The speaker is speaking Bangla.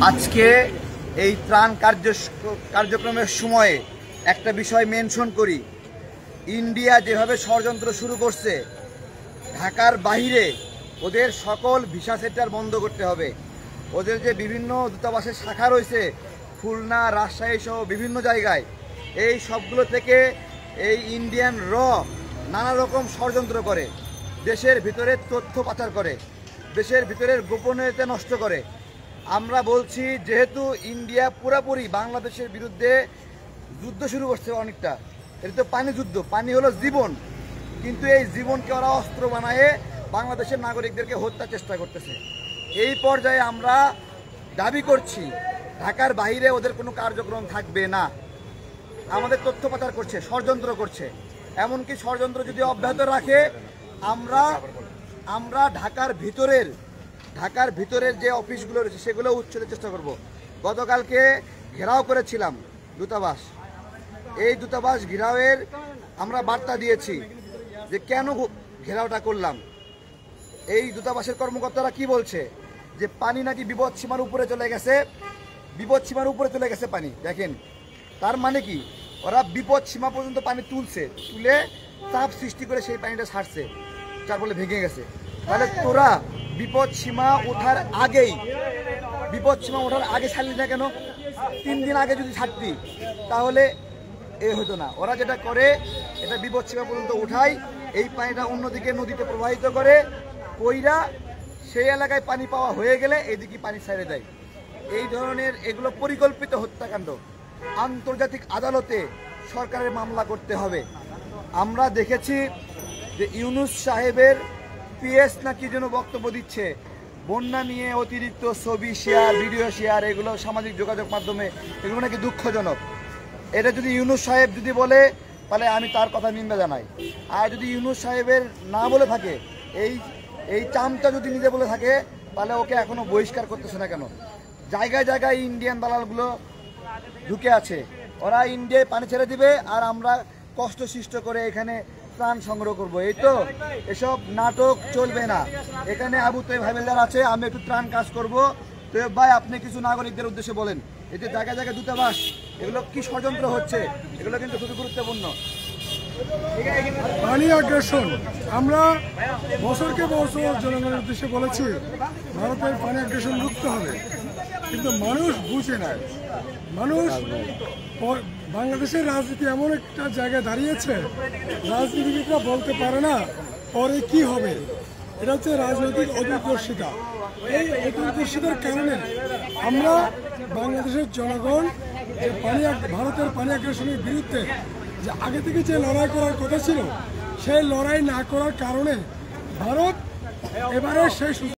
আজকে এই ত্রাণ কার্যক্রমের সময়ে একটা বিষয় মেনশন করি। ইন্ডিয়া যেভাবে ষড়যন্ত্র শুরু করছে, ঢাকার বাইরে ওদের সকল ভিসা সেন্টার বন্ধ করতে হবে। ওদের যে বিভিন্ন দূতাবাসের শাখা রয়েছে খুলনা, রাজশাহী সহ বিভিন্ন জায়গায়, এই সবগুলো থেকে এই ইন্ডিয়ান নানা রকম ষড়যন্ত্র করে, দেশের ভিতরে তথ্য পাচার করে, দেশের ভিতরের গোপনীয়তা নষ্ট করে। আমরা বলছি, যেহেতু ইন্ডিয়া পুরোপুরি বাংলাদেশের বিরুদ্ধে যুদ্ধ শুরু করছে অনেকটা, এটা তো পানি যুদ্ধ, পানি হলো জীবন, কিন্তু এই জীবনকে ওরা অস্ত্র বানায়ে বাংলাদেশের নাগরিকদেরকে হত্যার চেষ্টা করতেছে। এই পর্যায়ে আমরা দাবি করছি ঢাকার বাইরে ওদের কোনো কার্যক্রম থাকবে না। আমাদের তথ্য পাচার করছে, ষড়যন্ত্র করছে, এমনকি ষড়যন্ত্র যদি অব্যাহত রাখে আমরা ঢাকার ভিতরের যে অফিসগুলো রয়েছে সেগুলো উচ্ছেদের চেষ্টা করব। গতকালকে ঘেরাও করেছিলাম দূতাবাস, এই দূতাবাস ঘেরাওয়ের আমরা বার্তা দিয়েছি যে কেন ঘেরাওটা করলাম। এই দূতাবাসের কর্মকর্তারা কি বলছে যে পানি নাকি বিপদসীমার উপরে চলে গেছে, বিপদসীমার উপরে চলে গেছে পানি। দেখেন, তার মানে কি, ওরা বিপদসীমা পর্যন্ত পানি তুলে চাপ সৃষ্টি করে সেই পানিটা ছাড়ছে, যার ফলে ভেঙে গেছে। তাহলে তোরা বিপদসীমা ওঠার আগে ছাড়লি না কেন? 3 দিন আগে যদি ছাড়তি তাহলে এ হতো না। ওরা যেটা করে, এটা বিপদসীমা পর্যন্ত উঠায়, এই পানিটা অন্যদিকে নদীতে প্রবাহিত করে, কইরা সেই এলাকায় পানি পাওয়া হয়ে গেলে এইদিকে পানি ছেড়ে দেয়। এই ধরনের এগুলো পরিকল্পিত হত্যাকাণ্ড। আন্তর্জাতিক আদালতে সরকারের মামলা করতে হবে। আমরা দেখেছি যে ইউনূস সাহেবের পিএস নাকি যেন বক্তব্য দিচ্ছে বন্যা নিয়ে, অতিরিক্ত ছবি শেয়ার, ভিডিও শেয়ার, এগুলো সামাজিক যোগাযোগ মাধ্যমে, এগুলো নাকি দুঃখজনক। এটা যদি ইউনূস সাহেব যদি বলে তাহলে আমি তার কথা নিন্দা জানাই। আর যদি ইউনূস সাহেবের না বলে থাকে, এই চামটা যদি নিজে বলে থাকে, তাহলে ওকে এখনো বহিষ্কার করতেছে না কেন? জায়গায় জায়গায় ইন্ডিয়ান দালালগুলো ঢুকে আছে, ওরা ইন্ডিয়ায় পানি ছেড়ে দিবে আর আমরা কষ্ট সৃষ্ট করে এখানে ত্রাণ সংগ্রহ করব। এই তো, এসব নাটক চলবে না। এখানে আবু তৈব হাবিলদার আছে, আমি একটু ত্রাণ কাজ করব। তৈব ভাই, আপনি কিছু নাগরিকদের উদ্দেশ্যে বলেন। এই যে জায়গায় জায়গায় দূতাবাস, এগুলো কি ষড়যন্ত্র হচ্ছে, এগুলো কিন্তু খুবই গুরুত্বপূর্ণ। পানি আগ্রাসন, আমরা বছরকে বছর জনগণের উদ্দেশ্যে বলেছি ভারতের পানি আগ্রাসন রুখতে হবে, কিন্তু মানুষ বুঝে নেয়। মানুষ বাংলাদেশের রাজনীতি এমন একটা জায়গায় দাঁড়িয়েছে, রাজনীতিবিদরা বলতে পারে না পরে কি হবে। এটা হচ্ছে রাজনৈতিক অদূরদর্শিতা। এই অদূরদর্শিতার কারণে আমরা বাংলাদেশের জনগণ যে ভারতের পানি আগ্রাসনের বিরুদ্ধে যে আগে থেকে যে লড়াই করার কথা ছিল, সেই লড়াই না করার কারণে ভারত এবারে সেই